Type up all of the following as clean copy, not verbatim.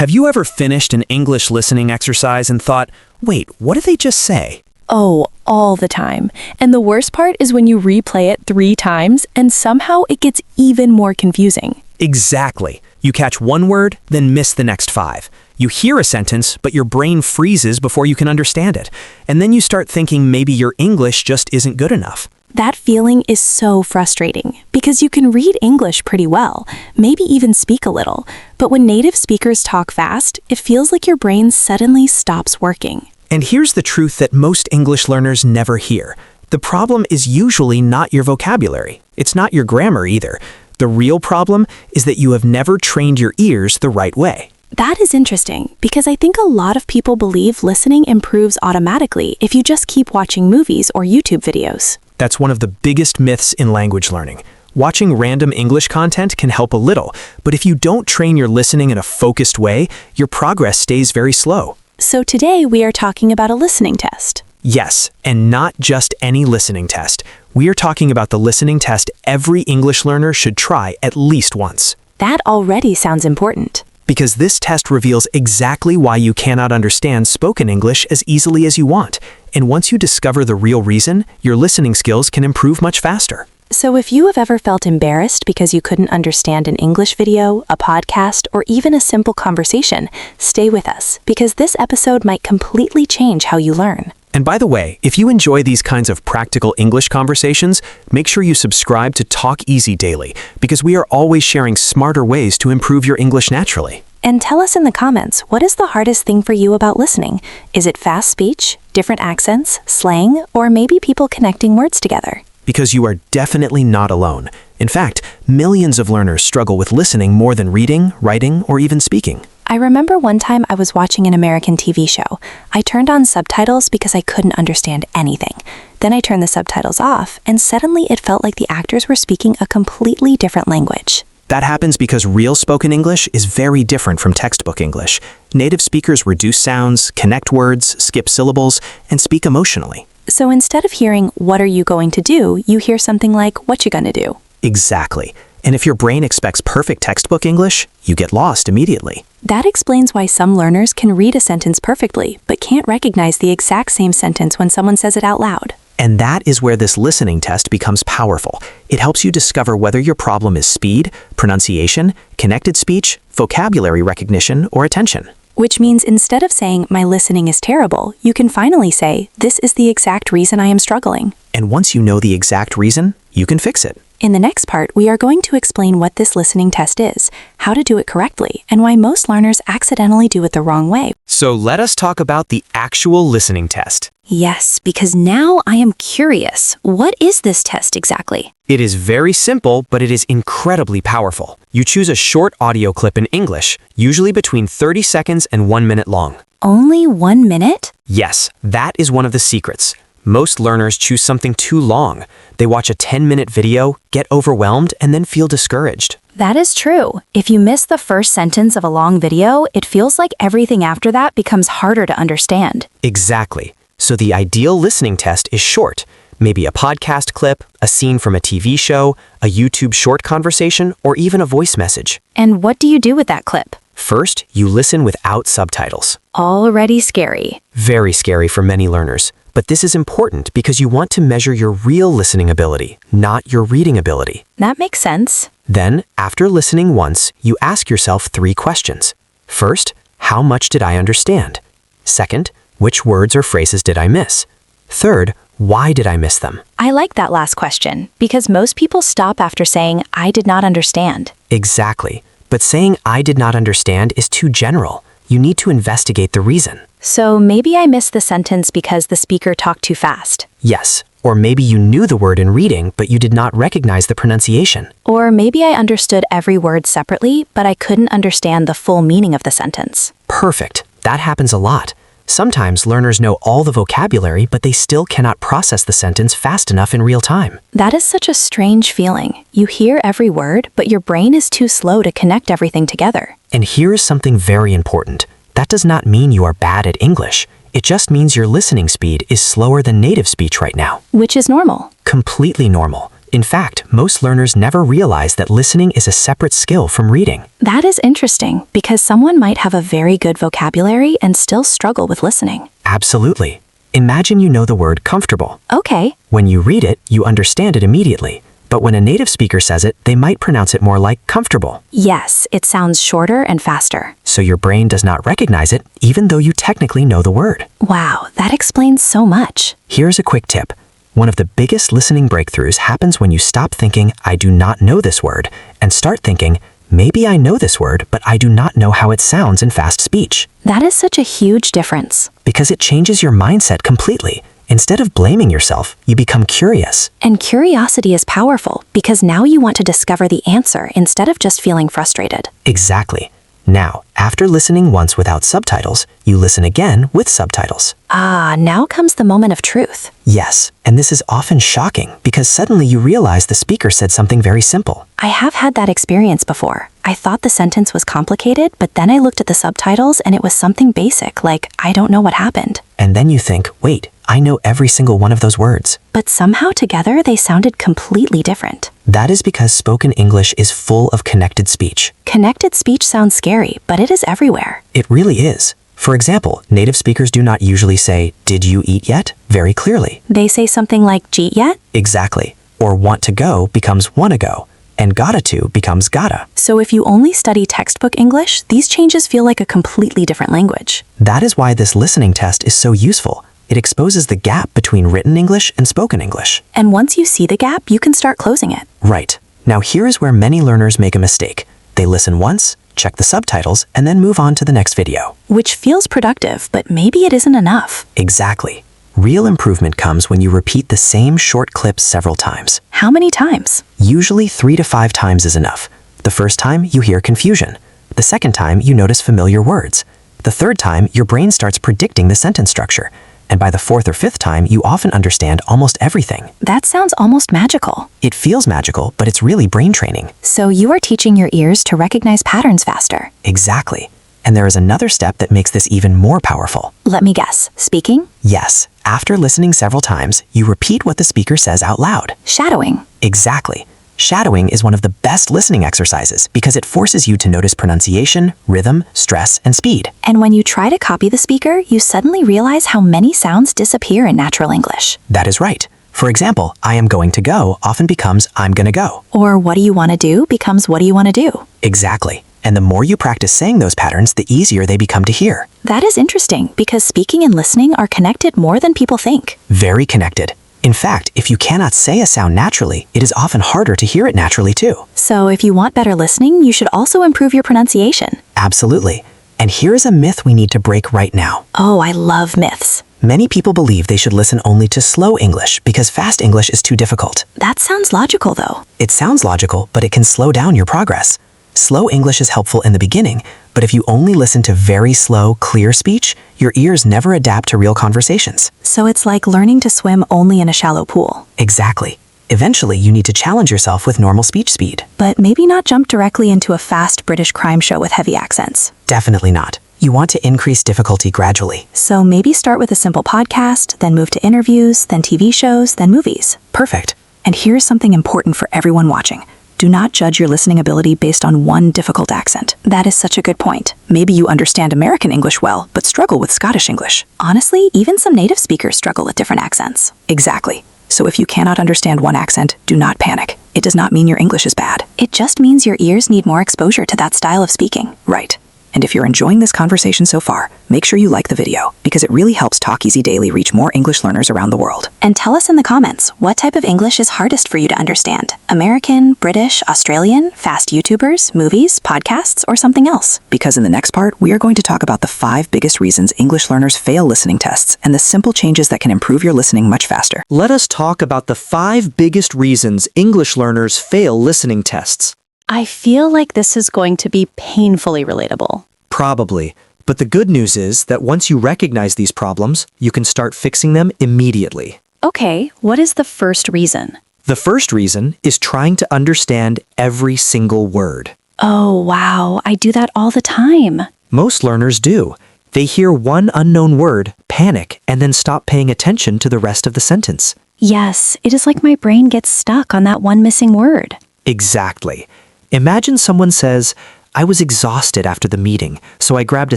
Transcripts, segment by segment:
Have you ever finished an English listening exercise and thought, wait, what did they just say? Oh, all the time. And the worst part is when you replay it 3 times and somehow it gets even more confusing. Exactly. You catch one word, then miss the next 5. You hear a sentence, but your brain freezes before you can understand it. And then you start thinking maybe your English just isn't good enough. That feeling is so frustrating because you can read English pretty well, maybe even speak a little, but when native speakers talk fast, it feels like your brain suddenly stops working. And here's the truth that most English learners never hear. The problem is usually not your vocabulary. It's not your grammar either. The real problem is that you have never trained your ears the right way. That is interesting because I think a lot of people believe listening improves automatically if you just keep watching movies or YouTube videos. That's one of the biggest myths in language learning. Watching random English content can help a little, but if you don't train your listening in a focused way, your progress stays very slow. So today we are talking about a listening test. Yes, and not just any listening test. We are talking about the listening test every English learner should try at least once. That already sounds important. Because this test reveals exactly why you cannot understand spoken English as easily as you want. And once you discover the real reason, your listening skills can improve much faster. So if you have ever felt embarrassed because you couldn't understand an English video, a podcast, or even a simple conversation, stay with us because this episode might completely change how you learn. And by the way, if you enjoy these kinds of practical English conversations, make sure you subscribe to Talk Easy Daily because we are always sharing smarter ways to improve your English naturally. And tell us in the comments, what is the hardest thing for you about listening? Is it fast speech, different accents, slang, or maybe people connecting words together? Because you are definitely not alone. In fact, millions of learners struggle with listening more than reading, writing, or even speaking. I remember one time I was watching an American TV show. I turned on subtitles because I couldn't understand anything. Then I turned the subtitles off, and suddenly it felt like the actors were speaking a completely different language. That happens because real spoken English is very different from textbook English. Native speakers reduce sounds, connect words, skip syllables, and speak emotionally. So instead of hearing, "What are you going to do?" you hear something like, "What you gonna do?" Exactly. And if your brain expects perfect textbook English, you get lost immediately. That explains why some learners can read a sentence perfectly, but can't recognize the exact same sentence when someone says it out loud. And that is where this listening test becomes powerful. It helps you discover whether your problem is speed, pronunciation, connected speech, vocabulary recognition, or attention. Which means instead of saying, "My listening is terrible," you can finally say, "This is the exact reason I am struggling." And once you know the exact reason, you can fix it. In the next part, we are going to explain what this listening test is, how to do it correctly, and why most learners accidentally do it the wrong way. So let us talk about the actual listening test. Yes, because now I am curious. What is this test exactly? It is very simple, but it is incredibly powerful. You choose a short audio clip in English, usually between 30 seconds and 1 minute long. Only 1 minute? Yes, that is one of the secrets. Most learners choose something too long. They watch a 10-minute video, get overwhelmed, and then feel discouraged. That is true. If you miss the first sentence of a long video, it feels like everything after that becomes harder to understand. Exactly. So the ideal listening test is short. Maybe a podcast clip, a scene from a TV show, a YouTube short conversation, or even a voice message. And what do you do with that clip? First, you listen without subtitles. Already scary. Very scary for many learners. But this is important because you want to measure your real listening ability, not your reading ability. That makes sense. Then, after listening once, you ask yourself 3 questions. First, how much did I understand? Second, which words or phrases did I miss? Third, why did I miss them? I like that last question because most people stop after saying, "I did not understand." Exactly. But saying I did not understand is too general. You need to investigate the reason. So maybe I missed the sentence because the speaker talked too fast. Yes. Or maybe you knew the word in reading, but you did not recognize the pronunciation. Or maybe I understood every word separately, but I couldn't understand the full meaning of the sentence. Perfect. That happens a lot. Sometimes learners know all the vocabulary, but they still cannot process the sentence fast enough in real time. That is such a strange feeling. You hear every word, but your brain is too slow to connect everything together. And here is something very important. That does not mean you are bad at English. It just means your listening speed is slower than native speech right now. Which is normal. Completely normal. In fact, most learners never realize that listening is a separate skill from reading. That is interesting because someone might have a very good vocabulary and still struggle with listening. Absolutely. Imagine you know the word comfortable. Okay, When you read it, you understand it immediately. But when a native speaker says it, they might pronounce it more like comfortable. yes, it sounds shorter and faster. So your brain does not recognize it, even though you technically know the word. Wow, that explains so much. Here's a quick tip. One of the biggest listening breakthroughs happens when you stop thinking, I do not know this word, and start thinking, maybe I know this word, but I do not know how it sounds in fast speech. That is such a huge difference. Because it changes your mindset completely. Instead of blaming yourself, you become curious. And curiosity is powerful because now you want to discover the answer instead of just feeling frustrated. Exactly. Now, after listening once without subtitles, you listen again with subtitles. Ah, now comes the moment of truth. Yes, and this is often shocking because suddenly you realize the speaker said something very simple. I have had that experience before. I thought the sentence was complicated, but then I looked at the subtitles and it was something basic, like, I don't know what happened. And then you think, wait, I know every single one of those words. But somehow together they sounded completely different. That is because spoken English is full of connected speech. Connected speech sounds scary, but it is everywhere. It really is. For example, native speakers do not usually say, did you eat yet? Very clearly. They say something like, "Jeet yet?" Exactly. Or want to go becomes wanna go, and gotta to becomes gotta. So if you only study textbook English, these changes feel like a completely different language. That is why this listening test is so useful. It exposes the gap between written English and spoken English. And once you see the gap, you can start closing it. Right. Now here is where many learners make a mistake. They listen once, check the subtitles, and then move on to the next video. Which feels productive, but maybe it isn't enough. Exactly. Real improvement comes when you repeat the same short clips several times. How many times? Usually 3 to 5 times is enough. The first time, you hear confusion. The second time, you notice familiar words. The third time, your brain starts predicting the sentence structure. And by the fourth or fifth time, you often understand almost everything. That sounds almost magical. It feels magical, but it's really brain training. So you are teaching your ears to recognize patterns faster. Exactly. And there is another step that makes this even more powerful. Let me guess. Speaking? Yes, after listening several times, you repeat what the speaker says out loud. Shadowing. Exactly. Shadowing is one of the best listening exercises because it forces you to notice pronunciation, rhythm, stress, and speed. And when you try to copy the speaker, you suddenly realize how many sounds disappear in natural English. That is right. For example, I am going to go often becomes I'm gonna go. Or what do you want to do becomes what do you want to do. Exactly. And the more you practice saying those patterns, the easier they become to hear. That is interesting because speaking and listening are connected more than people think. Very connected. In fact, if you cannot say a sound naturally, it is often harder to hear it naturally too. So if you want better listening, you should also improve your pronunciation. Absolutely. And here is a myth we need to break right now. Oh, I love myths. Many people believe they should listen only to slow English because fast English is too difficult. That sounds logical though. It sounds logical, but it can slow down your progress. Slow English is helpful in the beginning, but if you only listen to very slow, clear speech, your ears never adapt to real conversations. So it's like learning to swim only in a shallow pool. Exactly. Eventually, you need to challenge yourself with normal speech speed. But maybe not jump directly into a fast British crime show with heavy accents. Definitely not. You want to increase difficulty gradually. So maybe start with a simple podcast, then move to interviews, then TV shows, then movies. Perfect. And here's something important for everyone watching. Do not judge your listening ability based on one difficult accent. That is such a good point. Maybe you understand American English well, but struggle with Scottish English. Honestly, even some native speakers struggle with different accents. Exactly. So if you cannot understand one accent, do not panic. It does not mean your English is bad. It just means your ears need more exposure to that style of speaking. Right. And if you're enjoying this conversation so far, make sure you like the video, because it really helps Talk Easy Daily reach more English learners around the world. And tell us in the comments, what type of English is hardest for you to understand? American, British, Australian, fast YouTubers, movies, podcasts, or something else? Because in the next part, we are going to talk about the 5 biggest reasons English learners fail listening tests and the simple changes that can improve your listening much faster. Let us talk about the 5 biggest reasons English learners fail listening tests. I feel like this is going to be painfully relatable. Probably. But the good news is that once you recognize these problems, you can start fixing them immediately. Okay, what is the first reason? The first reason is trying to understand every single word. Oh, wow, I do that all the time. Most learners do. They hear one unknown word, panic, and then stop paying attention to the rest of the sentence. Yes, it is like my brain gets stuck on that one missing word. Exactly. Imagine someone says, I was exhausted after the meeting, so I grabbed a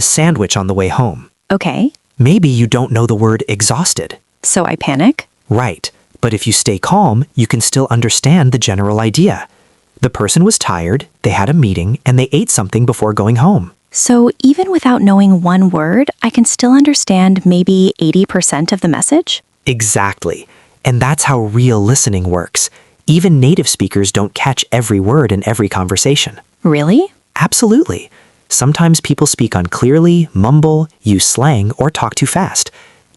sandwich on the way home. Okay, Maybe you don't know the word exhausted. so I panic? Right, but if you stay calm, you can still understand the general idea. The person was tired, they had a meeting, and they ate something before going home. So even without knowing one word, I can still understand maybe 80% of the message? Exactly. And that's how real listening works. Even native speakers don't catch every word in every conversation. Really? Absolutely. Sometimes people speak unclearly, mumble, use slang, or talk too fast.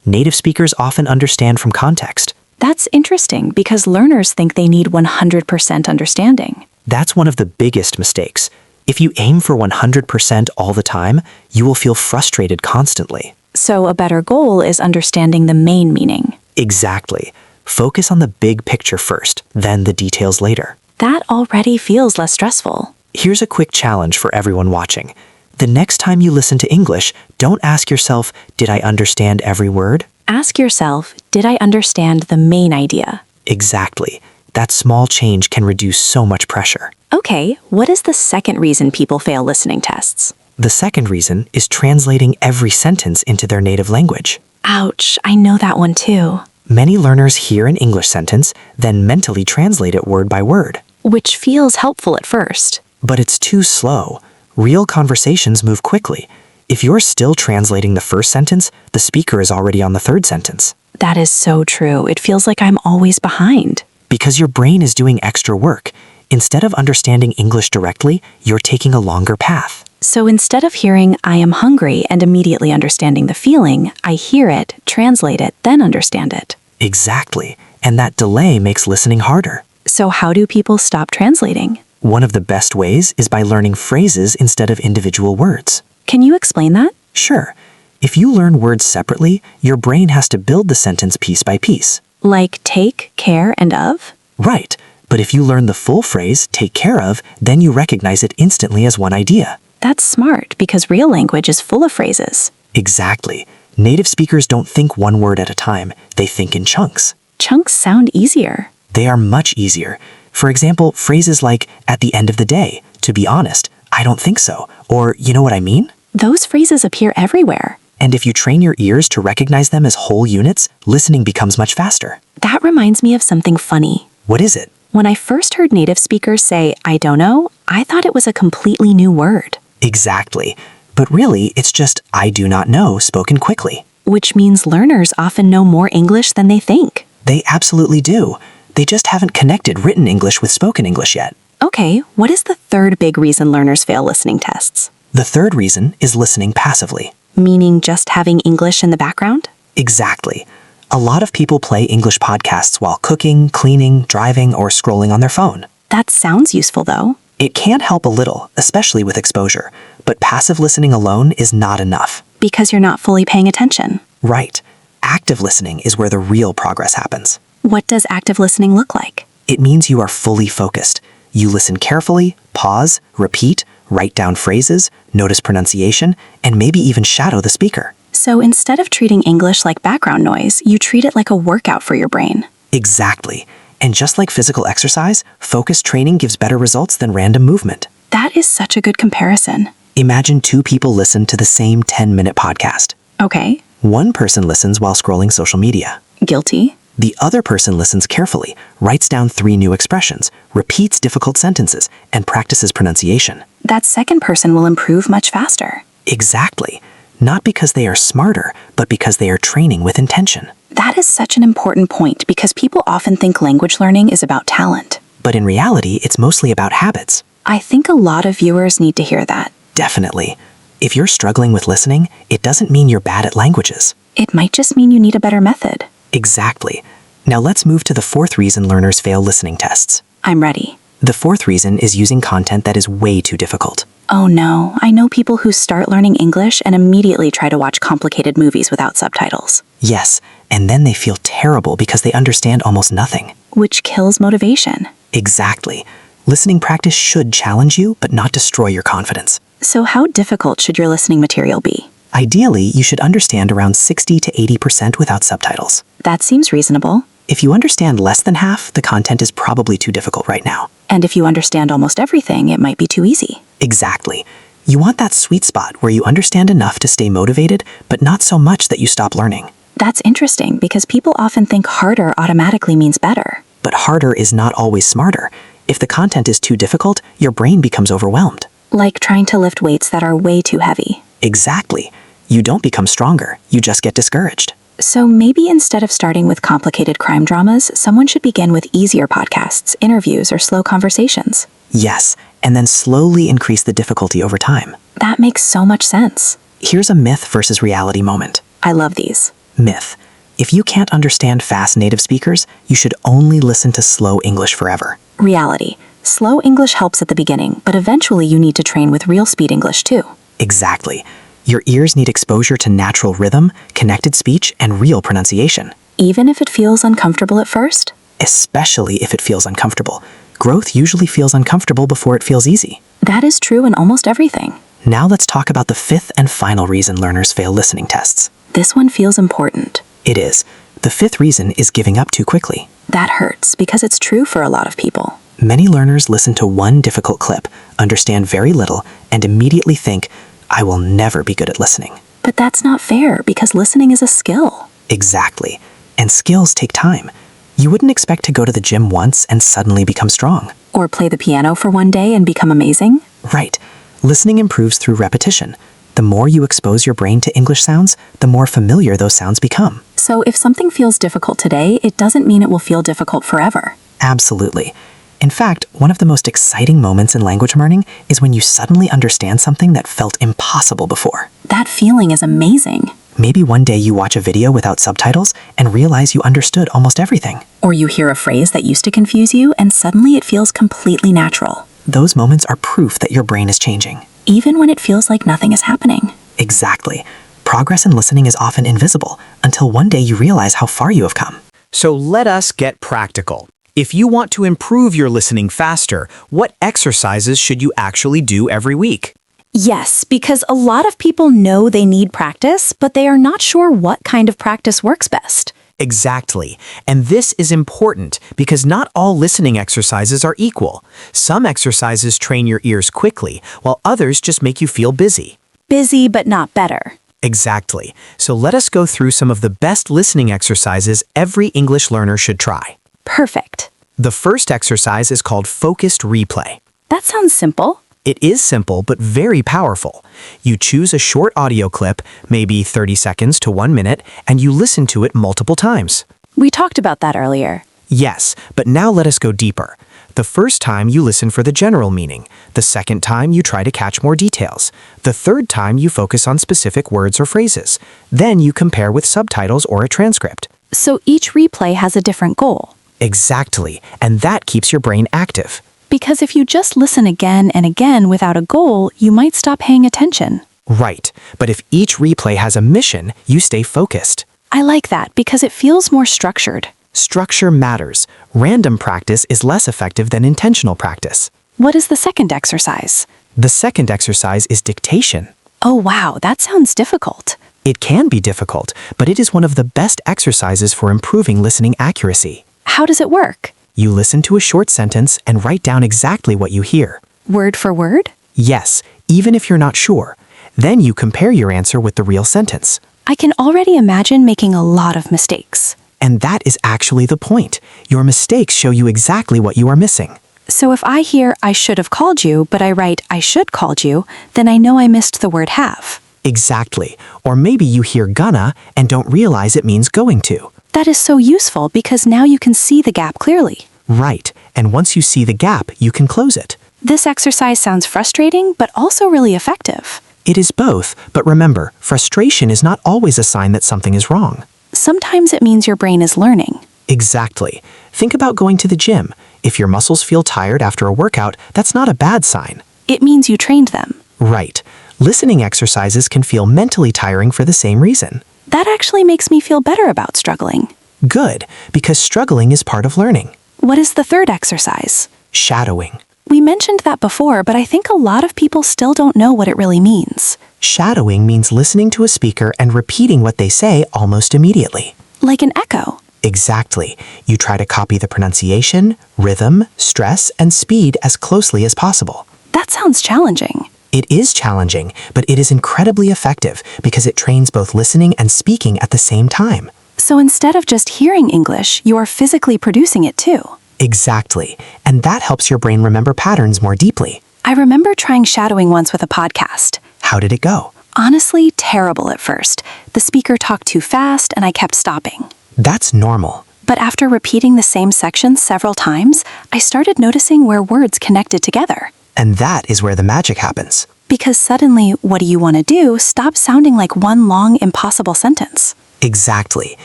Native speakers often understand from context. That's interesting because learners think they need 100% understanding. That's one of the biggest mistakes. If you aim for 100% all the time, you will feel frustrated constantly. So a better goal is understanding the main meaning. Exactly. Focus on the big picture first, then the details later. That already feels less stressful. Here's a quick challenge for everyone watching. The next time you listen to English, don't ask yourself, did I understand every word? Ask yourself, did I understand the main idea? Exactly. That small change can reduce so much pressure. Okay, what is the second reason people fail listening tests? The second reason is translating every sentence into their native language. Ouch, I know that one too. Many learners hear an English sentence, then mentally translate it word by word. Which feels helpful at first. But it's too slow. Real conversations move quickly. If you're still translating the first sentence, the speaker is already on the third sentence. That is so true. It feels like I'm always behind. Because your brain is doing extra work. Instead of understanding English directly, you're taking a longer path. So instead of hearing, I am hungry, and immediately understanding the feeling, I hear it, translate it, then understand it. Exactly. And that delay makes listening harder. So how do people stop translating? One of the best ways is by learning phrases instead of individual words. Can you explain that? Sure. If you learn words separately, your brain has to build the sentence piece by piece. Like take, care, and of? Right. But if you learn the full phrase, take care of, then you recognize it instantly as one idea. That's smart because real language is full of phrases. Exactly. Native speakers don't think one word at a time. They think in chunks. Chunks sound easier. They are much easier. For example, phrases like, at the end of the day, to be honest, I don't think so, or you know what I mean? Those phrases appear everywhere. And if you train your ears to recognize them as whole units, listening becomes much faster. That reminds me of something funny. What is it? When I first heard native speakers say, I don't know, I thought it was a completely new word. Exactly. But really, it's just, I do not know, spoken quickly. Which means learners often know more English than they think. They absolutely do. They just haven't connected written English with spoken English yet. Okay, what is the third big reason learners fail listening tests? The third reason is listening passively. Meaning just having English in the background? Exactly. A lot of people play English podcasts while cooking, cleaning, driving, or scrolling on their phone. That sounds useful though. It can help a little, especially with exposure, but passive listening alone is not enough. Because you're not fully paying attention. Right. Active listening is where the real progress happens. What does active listening look like? It means you are fully focused. You listen carefully, pause, repeat, write down phrases, notice pronunciation, and maybe even shadow the speaker. So instead of treating English like background noise, you treat it like a workout for your brain. Exactly. And just like physical exercise, focused training gives better results than random movement. That is such a good comparison. Imagine two people listen to the same 10-minute podcast. Okay, One person listens while scrolling social media. guilty. The other person listens carefully, writes down 3 new expressions, repeats difficult sentences, and practices pronunciation. That second person will improve much faster. Exactly. Not because they are smarter, but because they are training with intention. That is such an important point because people often think language learning is about talent. But in reality, it's mostly about habits. I think a lot of viewers need to hear that. Definitely. If you're struggling with listening, it doesn't mean you're bad at languages. It might just mean you need a better method. Exactly. Now let's move to the fourth reason learners fail listening tests. I'm ready. The fourth reason is using content that is way too difficult. Oh no, I know people who start learning English and immediately try to watch complicated movies without subtitles, Yes, and then they feel terrible because they understand almost nothing. which kills motivation. Exactly. Listening practice should challenge you, but not destroy your confidence. So how difficult should your listening material be? Ideally, you should understand around 60 to 80% without subtitles. That seems reasonable. If you understand less than half, the content is probably too difficult right now. And if you understand almost everything, it might be too easy. Exactly. You want that sweet spot where you understand enough to stay motivated, but not so much that you stop learning. That's interesting because people often think harder automatically means better. But harder is not always smarter. If the content is too difficult, your brain becomes overwhelmed. Like trying to lift weights that are way too heavy. Exactly. You don't become stronger, you just get discouraged. So maybe instead of starting with complicated crime dramas, someone should begin with easier podcasts, interviews, or slow conversations. Yes, and then slowly increase the difficulty over time. That makes so much sense. Here's a myth versus reality moment. I love these. Myth. If you can't understand fast native speakers, you should only listen to slow English forever. Reality. Slow English helps at the beginning, but eventually you need to train with real speed English too. Exactly. Your ears need exposure to natural rhythm, connected speech, and real pronunciation. Even if it feels uncomfortable at first? Especially if it feels uncomfortable. Growth usually feels uncomfortable before it feels easy. That is true in almost everything. Now let's talk about the fifth and final reason learners fail listening tests. This one feels important. It is. The fifth reason is giving up too quickly. That hurts because it's true for a lot of people. Many learners listen to one difficult clip, understand very little, and immediately think, I will never be good at listening. But that's not fair because listening is a skill. Exactly. And skills take time. You wouldn't expect to go to the gym once and suddenly become strong. Or play the piano for one day and become amazing. Right. Listening improves through repetition. The more you expose your brain to English sounds, the more familiar those sounds become. So if something feels difficult today, it doesn't mean it will feel difficult forever. Absolutely. In fact, one of the most exciting moments in language learning is when you suddenly understand something that felt impossible before. That feeling is amazing. Maybe one day you watch a video without subtitles and realize you understood almost everything. Or you hear a phrase that used to confuse you and suddenly it feels completely natural. Those moments are proof that your brain is changing. Even when it feels like nothing is happening. Exactly. Progress in listening is often invisible until one day you realize how far you have come. So let us get practical. If you want to improve your listening faster, what exercises should you actually do every week? Yes, because a lot of people know they need practice, but they are not sure what kind of practice works best. Exactly. And this is important because not all listening exercises are equal. Some exercises train your ears quickly, while others just make you feel busy. Busy, but not better. Exactly. So let us go through some of the best listening exercises every English learner should try. Perfect. The first exercise is called focused replay. That sounds simple. It is simple but very powerful. You choose a short audio clip, maybe 30 seconds to 1 minute, and you listen to it multiple times. We talked about that earlier. Yes, but now let us go deeper. The first time you listen for the general meaning. The second time you try to catch more details. The third time you focus on specific words or phrases. Then you compare with subtitles or a transcript. So each replay has a different goal. Exactly, and that keeps your brain active. Because if you just listen again and again without a goal, you might stop paying attention. Right, but if each replay has a mission, you stay focused. I like that because it feels more structured. Structure matters. Random practice is less effective than intentional practice. What is the second exercise? The second exercise is dictation. Oh wow, that sounds difficult. It can be difficult, but it is one of the best exercises for improving listening accuracy. How does it work? You listen to a short sentence and write down exactly what you hear. Word for word? Yes, even if you're not sure. Then you compare your answer with the real sentence. I can already imagine making a lot of mistakes. And that is actually the point. Your mistakes show you exactly what you are missing. So if I hear I should have called you, but I write I should called you, then I know I missed the word have. Exactly. Or maybe you hear gonna and don't realize it means going to. That is so useful because now you can see the gap clearly. Right, and once you see the gap, you can close it. This exercise sounds frustrating, but also really effective. It is both, but remember, frustration is not always a sign that something is wrong. Sometimes it means your brain is learning. Exactly. Think about going to the gym. If your muscles feel tired after a workout, that's not a bad sign. It means you trained them. Right. Listening exercises can feel mentally tiring for the same reason. That actually makes me feel better about struggling. Good, because struggling is part of learning. What is the third exercise? Shadowing. We mentioned that before, but I think a lot of people still don't know what it really means. Shadowing means listening to a speaker and repeating what they say almost immediately. Like an echo. Exactly. You try to copy the pronunciation, rhythm, stress, and speed as closely as possible. That sounds challenging. It is challenging, but it is incredibly effective because it trains both listening and speaking at the same time. So instead of just hearing English, you are physically producing it too. Exactly. And that helps your brain remember patterns more deeply. I remember trying shadowing once with a podcast. How did it go? Honestly, terrible at first. The speaker talked too fast and I kept stopping. That's normal. But after repeating the same section several times, I started noticing where words connected together. And that is where the magic happens. Because suddenly, what do you want to do stops sounding like one long, impossible sentence. Exactly.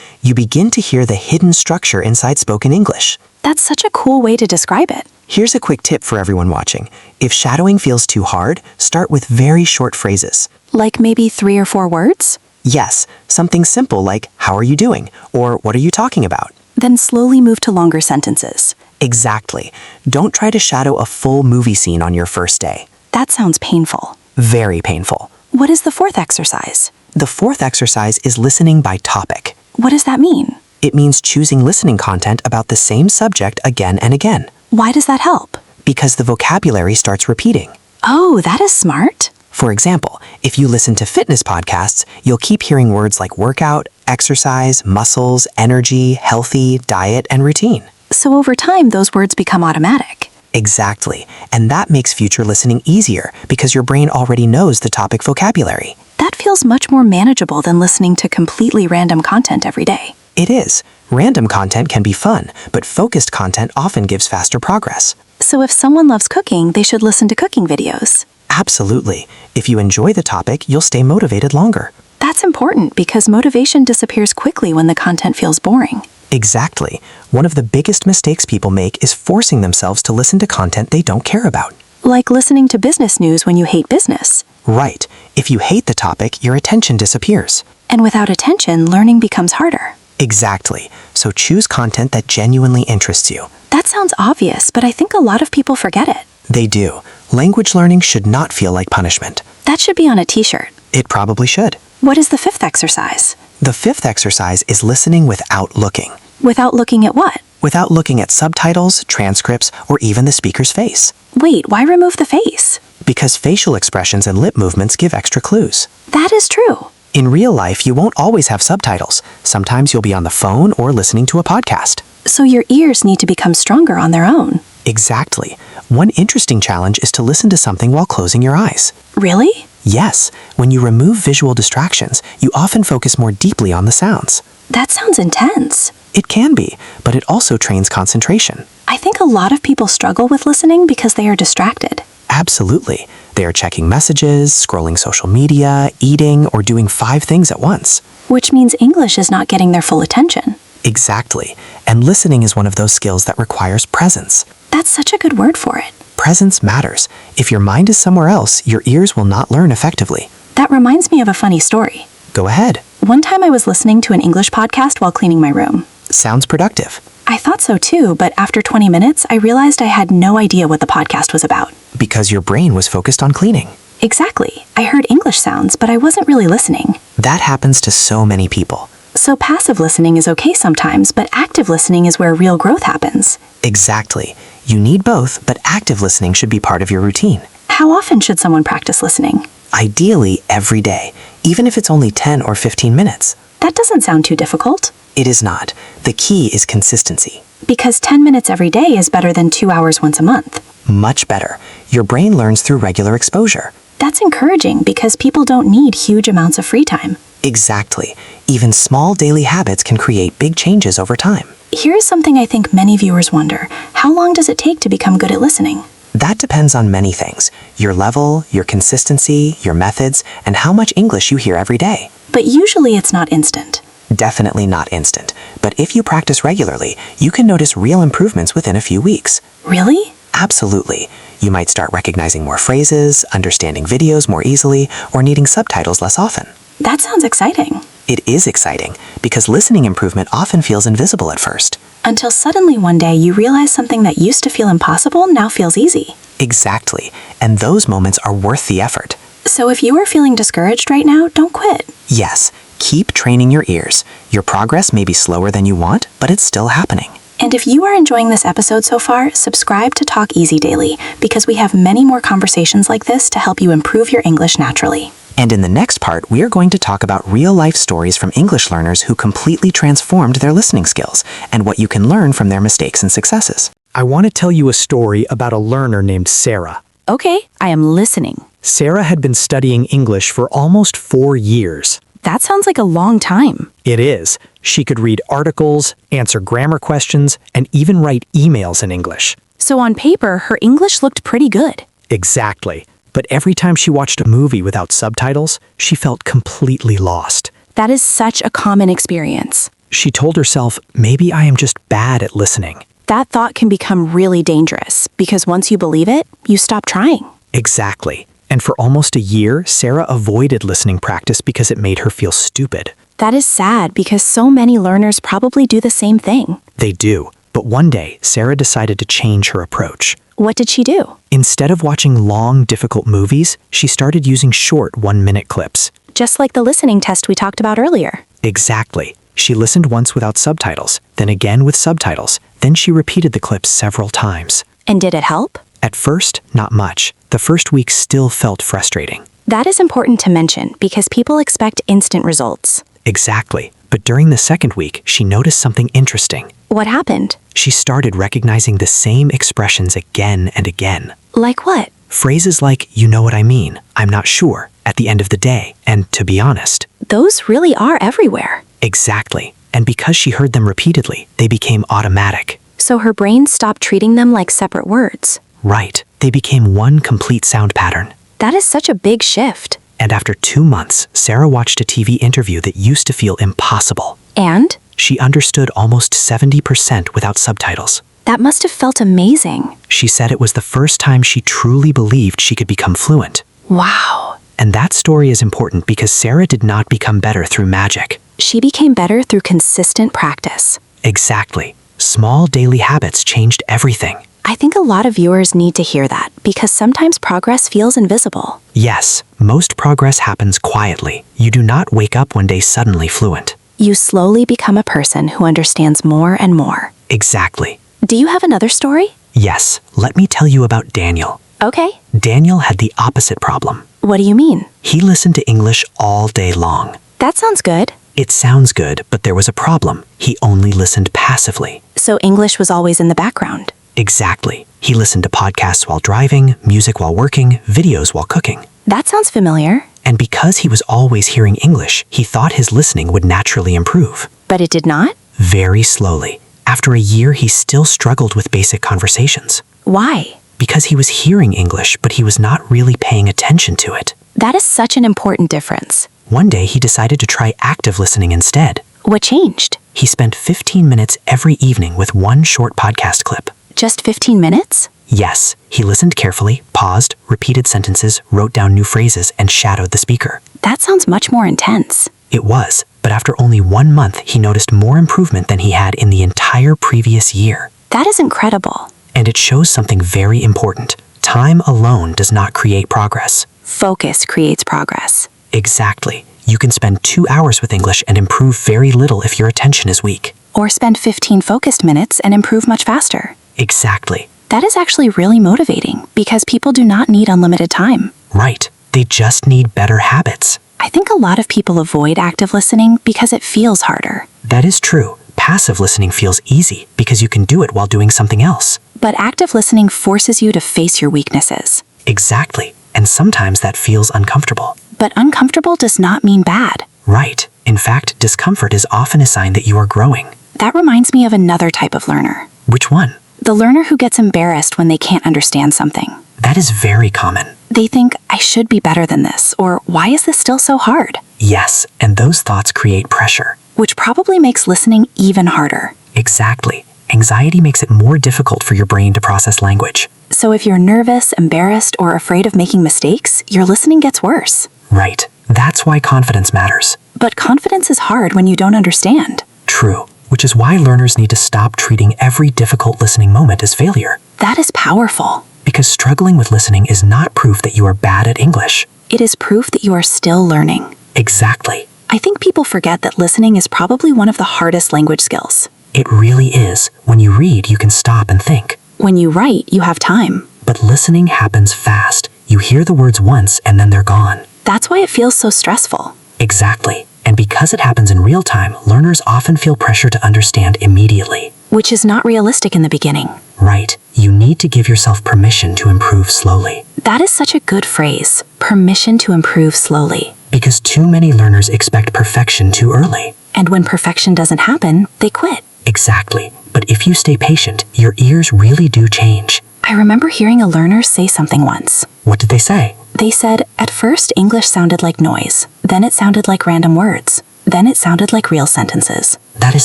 You begin to hear the hidden structure inside spoken English. That's such a cool way to describe it. Here's a quick tip for everyone watching. If shadowing feels too hard, start with very short phrases. Like maybe 3 or 4 words? Yes, something simple like, how are you doing? Or what are you talking about? Then slowly move to longer sentences. Exactly. Don't try to shadow a full movie scene on your first day. That sounds painful. Very painful. What is the 4th exercise? The 4th exercise is listening by topic. What does that mean? It means choosing listening content about the same subject again and again. Why does that help? Because the vocabulary starts repeating. Oh, that is smart. For example, if you listen to fitness podcasts, you'll keep hearing words like workout, exercise, muscles, energy, healthy, diet, and routine. So over time, those words become automatic. Exactly. And that makes future listening easier because your brain already knows the topic vocabulary. That feels much more manageable than listening to completely random content every day. It is. Random content can be fun, but focused content often gives faster progress. So if someone loves cooking, they should listen to cooking videos. Absolutely. If you enjoy the topic, you'll stay motivated longer. That's important because motivation disappears quickly when the content feels boring. Exactly. One of the biggest mistakes people make is forcing themselves to listen to content they don't care about. Like listening to business news when you hate business. Right. If you hate the topic, your attention disappears. And without attention, learning becomes harder. Exactly. So choose content that genuinely interests you. That sounds obvious, but I think a lot of people forget it. They do. Language learning should not feel like punishment. That should be on a t-shirt. It probably should. What is the 5th exercise? The 5th exercise is listening without looking. Without looking at what? Without looking at subtitles, transcripts, or even the speaker's face. Wait, why remove the face? Because facial expressions and lip movements give extra clues. That is true. In real life, you won't always have subtitles. Sometimes you'll be on the phone or listening to a podcast. So your ears need to become stronger on their own. Exactly. One interesting challenge is to listen to something while closing your eyes. Really? Yes, when you remove visual distractions, you often focus more deeply on the sounds. That sounds intense. It can be, but it also trains concentration. I think a lot of people struggle with listening because they are distracted. Absolutely. They are checking messages, scrolling social media, eating, or doing 5 things at once. Which means English is not getting their full attention. Exactly. And listening is one of those skills that requires presence. That's such a good word for it. Presence matters. If your mind is somewhere else, your ears will not learn effectively. That reminds me of a funny story. Go ahead. One time I was listening to an English podcast while cleaning my room. Sounds productive. I thought so too, but after 20 minutes, I realized I had no idea what the podcast was about. Because your brain was focused on cleaning. Exactly. I heard English sounds, but I wasn't really listening. That happens to so many people. So passive listening is okay sometimes, but active listening is where real growth happens. Exactly. You need both, but active listening should be part of your routine. How often should someone practice listening? Ideally, every day, even if it's only 10 or 15 minutes. That doesn't sound too difficult. It is not. The key is consistency. Because 10 minutes every day is better than 2 hours once a month. Much better. Your brain learns through regular exposure. That's encouraging because people don't need huge amounts of free time. Exactly. Even small daily habits can create big changes over time. Here is something I think many viewers wonder. How long does it take to become good at listening? That depends on many things. Your level, your consistency, your methods, and how much English you hear every day. But usually it's not instant. Definitely not instant. But if you practice regularly, you can notice real improvements within a few weeks. Really? Absolutely. You might start recognizing more phrases, understanding videos more easily, or needing subtitles less often. That sounds exciting. It is exciting, because listening improvement often feels invisible at first. Until suddenly one day you realize something that used to feel impossible now feels easy. Exactly. And those moments are worth the effort. So if you are feeling discouraged right now, don't quit. Yes, Keep training your ears. Your progress may be slower than you want, but it's still happening. And if you are enjoying this episode so far, subscribe to Talk Easy Daily, because we have many more conversations like this to help you improve your English naturally. And in the next part, we are going to talk about real-life stories from English learners who completely transformed their listening skills and what you can learn from their mistakes and successes. I want to tell you a story about a learner named Sarah. Okay, I am listening. Sarah had been studying English for almost 4 years. That sounds like a long time. It is. She could read articles, answer grammar questions, and even write emails in English. So on paper, her English looked pretty good. Exactly. But every time she watched a movie without subtitles, she felt completely lost. That is such a common experience. She told herself, maybe I am just bad at listening. That thought can become really dangerous because once you believe it, you stop trying. Exactly. And for almost a year, Sarah avoided listening practice because it made her feel stupid. That is sad because so many learners probably do the same thing. They do. But one day, Sarah decided to change her approach. What did she do? Instead of watching long, difficult movies, she started using short 1-minute clips. Just like the listening test we talked about earlier. Exactly. She listened once without subtitles, then again with subtitles. Then she repeated the clips several times. And did it help? At first, not much. The first week still felt frustrating. That is important to mention because people expect instant results. Exactly. But during the second week, she noticed something interesting. What happened? She started recognizing the same expressions again and again. Like what? Phrases like, you know what I mean, I'm not sure, at the end of the day, and to be honest. Those really are everywhere. Exactly. And because she heard them repeatedly, they became automatic. So her brain stopped treating them like separate words. Right. They became one complete sound pattern. That is such a big shift. And after 2 months, Sarah watched a TV interview that used to feel impossible. And? She understood almost 70% without subtitles. That must have felt amazing. She said it was the first time she truly believed she could become fluent. Wow. And that story is important because Sarah did not become better through magic. She became better through consistent practice. Exactly. Small daily habits changed everything. I think a lot of viewers need to hear that because sometimes progress feels invisible. Yes, most progress happens quietly. You do not wake up one day suddenly fluent. You slowly become a person who understands more and more. Exactly. Do you have another story? Yes, let me tell you about Daniel. Okay. Daniel had the opposite problem. What do you mean? He listened to English all day long. That sounds good. It sounds good, but there was a problem. He only listened passively. So English was always in the background. Exactly. He listened to podcasts while driving, music while working, videos while cooking. That sounds familiar. And because he was always hearing English, he thought his listening would naturally improve. But it did not? Very slowly. After a year, he still struggled with basic conversations. Why? Because he was hearing English, but he was not really paying attention to it. That is such an important difference. One day, he decided to try active listening instead. What changed? He spent 15 minutes every evening with one short podcast clip. Just 15 minutes? Yes, he listened carefully, paused, repeated sentences, wrote down new phrases, and shadowed the speaker. That sounds much more intense. It was, but after only 1 month, he noticed more improvement than he had in the entire previous year. That is incredible. And it shows something very important. Time alone does not create progress. Focus creates progress. Exactly. You can spend 2 hours with English and improve very little if your attention is weak. Or spend 15 focused minutes and improve much faster. Exactly. That is actually really motivating because people do not need unlimited time. Right. They just need better habits. I think a lot of people avoid active listening because it feels harder. That is true. Passive listening feels easy because you can do it while doing something else. But active listening forces you to face your weaknesses. Exactly. And sometimes that feels uncomfortable. But uncomfortable does not mean bad. Right. In fact, discomfort is often a sign that you are growing. That reminds me of another type of learner. Which one? The learner who gets embarrassed when they can't understand something. That is very common. They think, I should be better than this, or why is this still so hard? Yes, and those thoughts create pressure. Which probably makes listening even harder. Exactly. Anxiety makes it more difficult for your brain to process language. So if you're nervous, embarrassed, or afraid of making mistakes, your listening gets worse. Right. That's why confidence matters. But confidence is hard when you don't understand. True. Which is why learners need to stop treating every difficult listening moment as failure. That is powerful. Because struggling with listening is not proof that you are bad at English. It is proof that you are still learning. Exactly. I think people forget that listening is probably one of the hardest language skills. It really is. When you read, you can stop and think. When you write, you have time. But listening happens fast. You hear the words once and then they're gone. That's why it feels so stressful. Exactly. And because it happens in real time, learners often feel pressure to understand immediately. Which is not realistic in the beginning. Right. You need to give yourself permission to improve slowly. That is such a good phrase. Permission to improve slowly. Because too many learners expect perfection too early. And when perfection doesn't happen, they quit. Exactly. But if you stay patient, your ears really do change. I remember hearing a learner say something once. What did they say? They said, at first English sounded like noise. Then it sounded like random words. Then it sounded like real sentences. That is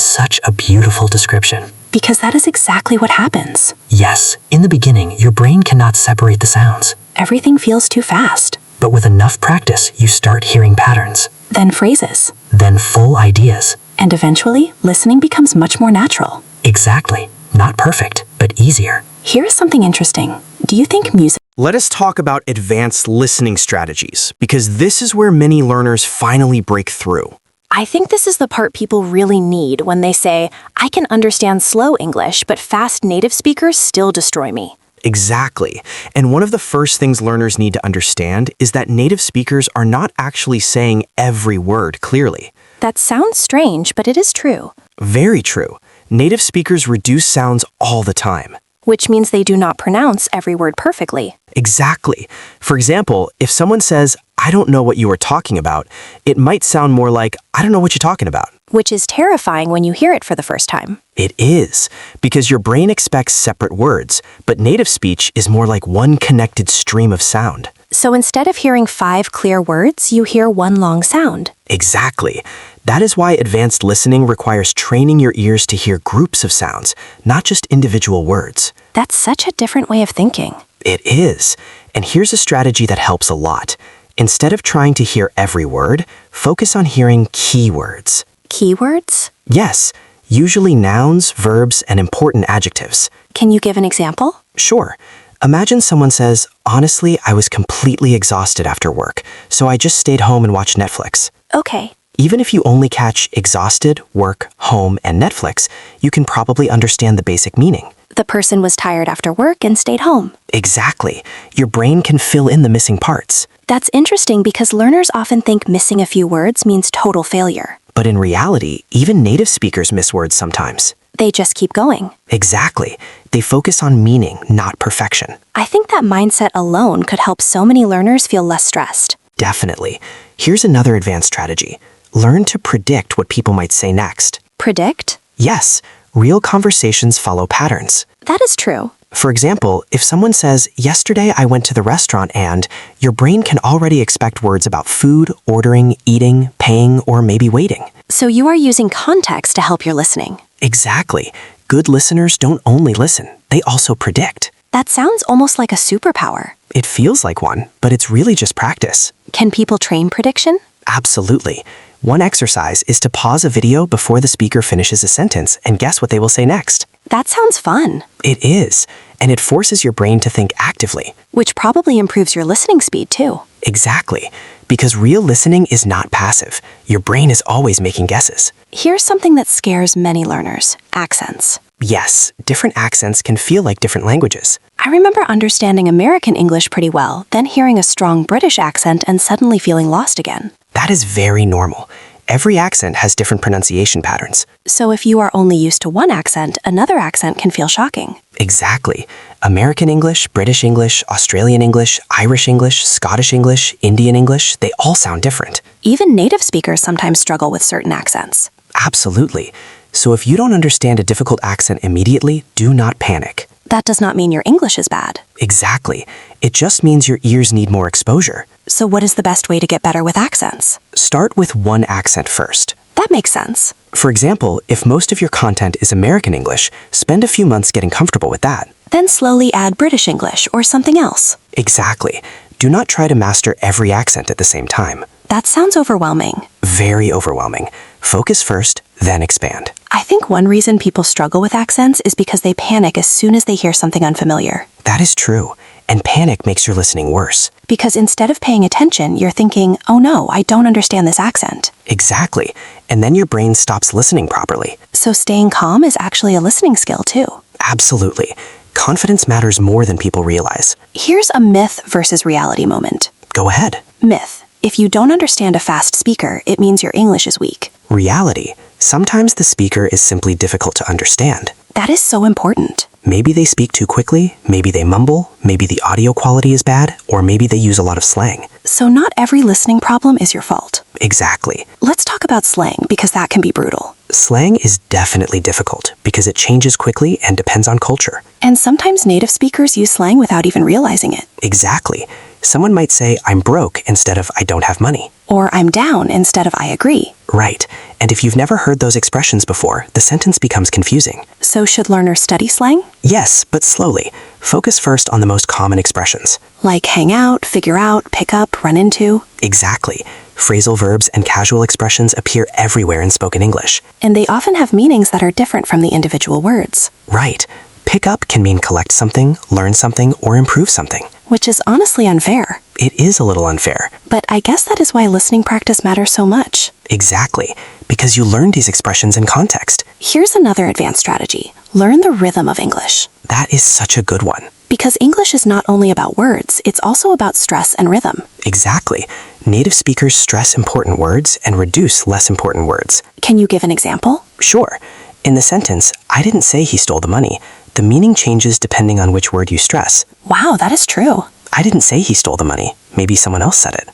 such a beautiful description. Because that is exactly what happens. Yes, in the beginning, your brain cannot separate the sounds. Everything feels too fast. But with enough practice, you start hearing patterns. Then phrases. Then full ideas. And eventually, listening becomes much more natural. Exactly. Not perfect, but easier. Here's something interesting. Do you think music... Let us talk about advanced listening strategies, because this is where many learners finally break through. I think this is the part people really need when they say, I can understand slow English, but fast native speakers still destroy me. Exactly. And one of the first things learners need to understand is that native speakers are not actually saying every word clearly. That sounds strange, but it is true. Very true. Native speakers reduce sounds all the time. Which means they do not pronounce every word perfectly. Exactly. For example, if someone says, I don't know what you are talking about, it might sound more like, I don't know what you're talking about. Which is terrifying when you hear it for the first time. It is, because your brain expects separate words, but native speech is more like one connected stream of sound. So instead of hearing 5 clear words, you hear one long sound. Exactly. That is why advanced listening requires training your ears to hear groups of sounds, not just individual words. That's such a different way of thinking. It is. And here's a strategy that helps a lot. Instead of trying to hear every word, focus on hearing keywords. Keywords? Yes, usually nouns, verbs, and important adjectives. Can you give an example? Sure. Imagine someone says, honestly, I was completely exhausted after work, so I just stayed home and watched Netflix. Okay. Even if you only catch exhausted, work, home, and Netflix, you can probably understand the basic meaning. The person was tired after work and stayed home. Exactly. Your brain can fill in the missing parts. That's interesting because learners often think missing a few words means total failure. But in reality, even native speakers miss words sometimes. They just keep going. Exactly. They focus on meaning, not perfection. I think that mindset alone could help so many learners feel less stressed. Definitely. Here's another advanced strategy. Learn to predict what people might say next. Predict? Yes, real conversations follow patterns. That is true. For example, if someone says, yesterday I went to the restaurant and, your brain can already expect words about food, ordering, eating, paying, or maybe waiting. So you are using context to help your listening. Exactly. Good listeners don't only listen, they also predict. That sounds almost like a superpower. It feels like one, but it's really just practice. Can people train prediction? Absolutely. One exercise is to pause a video before the speaker finishes a sentence and guess what they will say next. That sounds fun. It is, and it forces your brain to think actively. Which probably improves your listening speed too. Exactly, because real listening is not passive. Your brain is always making guesses. Here's something that scares many learners: accents. Yes, different accents can feel like different languages. I remember understanding American English pretty well, then hearing a strong British accent and suddenly feeling lost again. That is very normal. Every accent has different pronunciation patterns. So if you are only used to one accent, another accent can feel shocking. Exactly. American English, British English, Australian English, Irish English, Scottish English, Indian English, they all sound different. Even native speakers sometimes struggle with certain accents. Absolutely. So if you don't understand a difficult accent immediately, do not panic. That does not mean your English is bad. Exactly. It just means your ears need more exposure. So what is the best way to get better with accents? Start with one accent first. That makes sense. For example, if most of your content is American English, spend a few months getting comfortable with that. Then slowly add British English or something else. Exactly. Do not try to master every accent at the same time. That sounds overwhelming. Very overwhelming. Focus first, then expand. I think one reason people struggle with accents is because they panic as soon as they hear something unfamiliar. That is true. and panic makes your listening worse. Because instead of paying attention, you're thinking, oh no, I don't understand this accent. Exactly. And then your brain stops listening properly. So staying calm is actually a listening skill too. Absolutely. Confidence matters more than people realize. Here's a myth versus reality moment. Go ahead. Myth. If you don't understand a fast speaker, it means your English is weak. Reality. Sometimes the speaker is simply difficult to understand. That is so important. Maybe they speak too quickly, maybe they mumble, maybe the audio quality is bad, or maybe they use a lot of slang. So not every listening problem is your fault. Exactly. Let's talk about slang because that can be brutal. Slang is definitely difficult because it changes quickly and depends on culture. And sometimes native speakers use slang without even realizing it. Exactly. Someone might say, I'm broke instead of I don't have money. Or I'm down instead of I agree. Right. And if you've never heard those expressions before, the sentence becomes confusing. So should learners study slang? Yes, but slowly. Focus first on the most common expressions. Like hang out, figure out, pick up, run into. Exactly. Phrasal verbs and casual expressions appear everywhere in spoken English. And they often have meanings that are different from the individual words. Right. Pick up can mean collect something, learn something, or improve something. Which is honestly unfair. It is a little unfair. But I guess that is why listening practice matters so much. Exactly. Because you learn these expressions in context. Here's another advanced strategy. Learn the rhythm of English. That is such a good one. Because English is not only about words, it's also about stress and rhythm. Exactly. Native speakers stress important words and reduce less important words. Can you give an example? Sure. In the sentence, I didn't say he stole the money, the meaning changes depending on which word you stress. Wow, that is true. I didn't say he stole the money. Maybe someone else said it.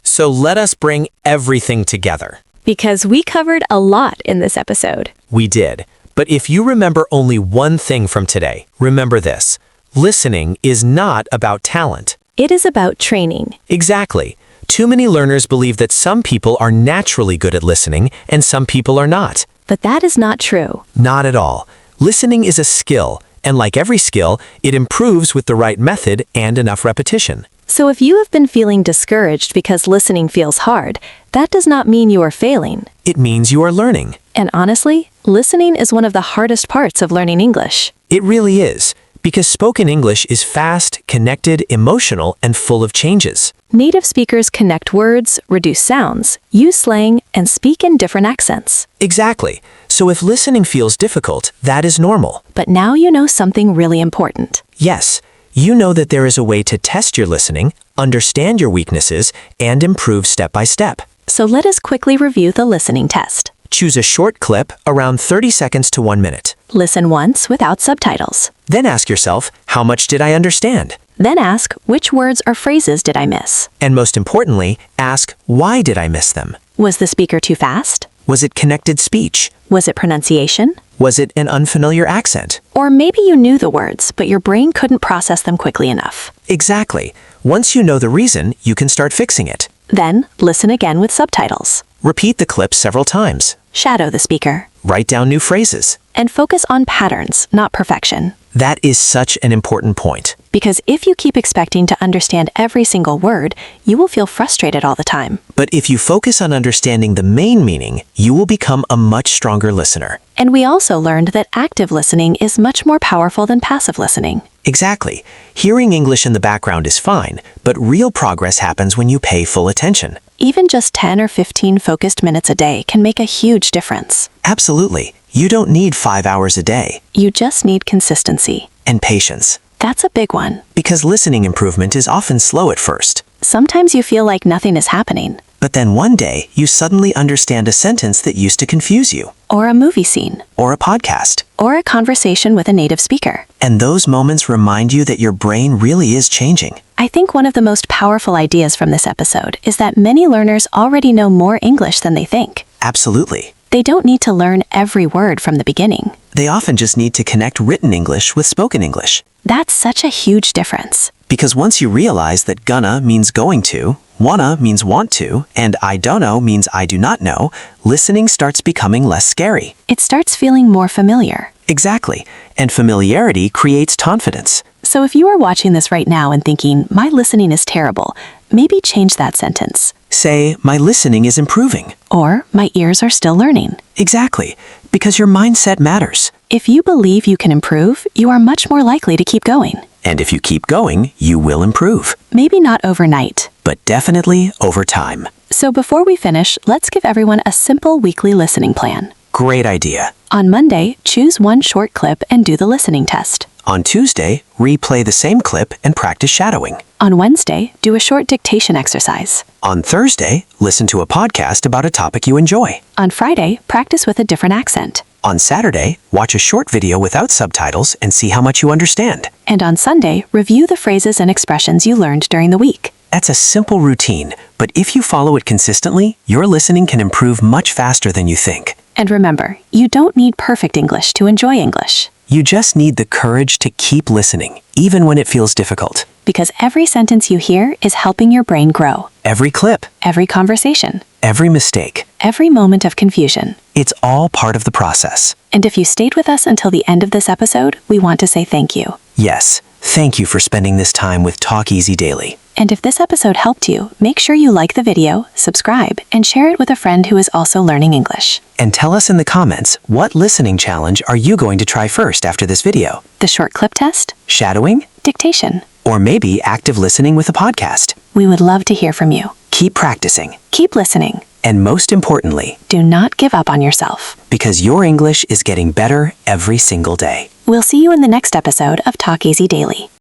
So let us bring everything together. Because we covered a lot in this episode. We did. But if you remember only one thing from today, remember this. Listening is not about talent. It is about training. Exactly. Too many learners believe that some people are naturally good at listening and some people are not. But that is not true. Not at all. Listening is a skill, and like every skill, it improves with the right method and enough repetition. So if you have been feeling discouraged because listening feels hard, that does not mean you are failing. It means you are learning. And honestly, listening is one of the hardest parts of learning English. It really is, because spoken English is fast, connected, emotional, and full of changes. Native speakers connect words, reduce sounds, use slang, and speak in different accents. Exactly. So if listening feels difficult, that is normal. But now you know something really important. Yes, you know that there is a way to test your listening, understand your weaknesses, and improve step by step. So let us quickly review the listening test. Choose a short clip, around 30 seconds to 1 minute. Listen once without subtitles. Then ask yourself, how much did I understand? Then ask, which words or phrases did I miss? And most importantly, ask, why did I miss them? Was the speaker too fast? Was it connected speech? Was it pronunciation? Was it an unfamiliar accent? Or maybe you knew the words, but your brain couldn't process them quickly enough. Exactly. Once you know the reason, you can start fixing it. Then, listen again with subtitles. Repeat the clip several times. Shadow the speaker. Write down new phrases. And focus on patterns, not perfection. That is such an important point. Because if you keep expecting to understand every single word, you will feel frustrated all the time. But if you focus on understanding the main meaning, you will become a much stronger listener. And we also learned that active listening is much more powerful than passive listening. Exactly. Hearing English in the background is fine, but real progress happens when you pay full attention. Even just 10 or 15 focused minutes a day can make a huge difference. Absolutely. You don't need 5 hours a day. You just need consistency. And patience. That's a big one. Because listening improvement is often slow at first. Sometimes you feel like nothing is happening. But then one day, you suddenly understand a sentence that used to confuse you. Or a movie scene. Or a podcast. Or a conversation with a native speaker. And those moments remind you that your brain really is changing. I think one of the most powerful ideas from this episode is that many learners already know more English than they think. Absolutely. They don't need to learn every word from the beginning. They often just need to connect written English with spoken English. That's such a huge difference. Because once you realize that gonna means going to, wanna means want to, and I don't know means I do not know, listening starts becoming less scary. It starts feeling more familiar. Exactly. And familiarity creates confidence. So if you are watching this right now and thinking, my listening is terrible, maybe change that sentence. Say, my listening is improving. Or, my ears are still learning. Exactly. Because your mindset matters. If you believe you can improve, you are much more likely to keep going. And if you keep going, you will improve. Maybe not overnight. But definitely over time. So before we finish, let's give everyone a simple weekly listening plan. Great idea. On Monday, choose one short clip and do the listening test. On Tuesday, replay the same clip and practice shadowing. On Wednesday, do a short dictation exercise. On Thursday, listen to a podcast about a topic you enjoy. On Friday, practice with a different accent. On Saturday, watch a short video without subtitles and see how much you understand. And on Sunday, review the phrases and expressions you learned during the week. That's a simple routine, but if you follow it consistently, your listening can improve much faster than you think. And remember, you don't need perfect English to enjoy English. You just need the courage to keep listening, even when it feels difficult. Because every sentence you hear is helping your brain grow. Every clip, Every conversation, every mistake, every moment of confusion. it's all part of the process. And if you stayed with us until the end of this episode, we want to say thank you. Yes, thank you for spending this time with Talk Easy Daily. And if this episode helped you, make sure you like the video, subscribe, and share it with a friend who is also learning English. And tell us in the comments, what listening challenge are you going to try first after this video? The short clip test? Shadowing? Dictation? Or maybe active listening with a podcast? We would love to hear from you. Keep practicing. Keep listening. And most importantly, Do not give up on yourself. because your English is getting better every single day. We'll see you in the next episode of Talk Easy Daily.